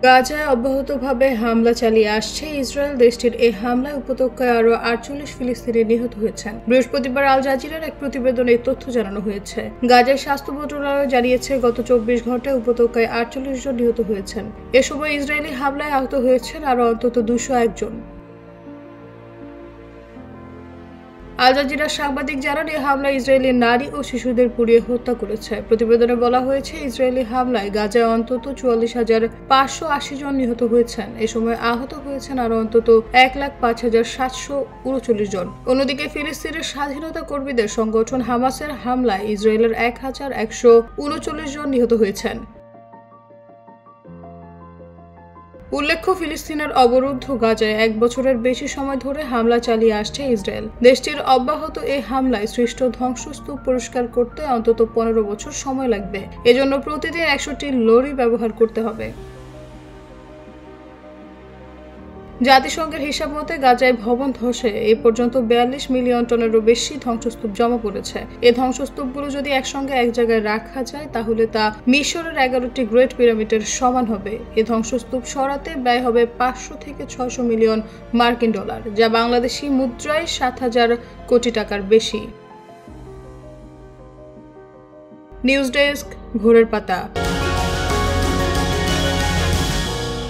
গাজায় অব্যাহতভাবে হামলা চালিয়ে আসছে ইসরায়েল। দেশটির এই হামলায় উপত্যকায় আরও 48 ফিলিস্তিনি নিহত হয়েছেন। বৃহস্পতিবার আল জাজিরার এক প্রতিবেদনে এই তথ্য জানানো হয়েছে। গাজার স্বাস্থ্য মন্ত্রণালয় জানিয়েছে, গত 24 ঘন্টায় উপত্যকায় 48 জন নিহত হয়েছেন। এ সময় ইসরায়েলি হামলায় আহত হয়েছেন আরও অন্তত 201 জন। আল জাজিরার সাংবাদিক জানান, এই হামলায় ইসরায়েলি নারী ও শিশুদের পুড়িয়ে হত্যা করেছে। প্রতিবেদনে বলা হয়েছে, ইসরায়েলি হামলায় গাজায় অন্তত 44,580 জন নিহত হয়েছেন। এ সময় আহত হয়েছেন আরও অন্তত 1,05,739 জন। অন্যদিকে ফিলিস্তিনের স্বাধীনতা কর্মীদের সংগঠন হামাসের হামলায় ইসরায়েলের 1,139 জন নিহত হয়েছেন। উল্লেখ্য, ফিলিস্তিনের অবরুদ্ধ গাজায় 1 বছরের বেশি সময় ধরে হামলা চালিয়ে আসছে ইসরায়েল। দেশটির অব্যাহত এই হামলায় সৃষ্ট ধ্বংসস্তূপ পরিষ্কার করতে অন্তত 15 বছর সময় লাগবে। এজন্য প্রতিদিন 100টি লরি ব্যবহার করতে হবে। জাতিসংঘের হিসাব মতে গাজায় ভবন ধসে এ পর্যন্ত 42 মিলিয়ন টনেরও বেশি ধ্বংসস্তূপ জমা পড়েছে। এই ধ্বংসস্তূপগুলো যদি একসঙ্গে এক জায়গায় রাখা যায়, তাহলে তা মিশরের 11টি গ্রেট পিরামিডের সমান হবে। এই ধ্বংসস্তূপ সরাতে ব্যয় হবে 500 থেকে 600 মিলিয়ন মার্কিন ডলার, যা বাংলাদেশি মুদ্রায় 7,000 কোটি টাকার বেশি। নিউজ ডেস্ক, ভোরের পাতা।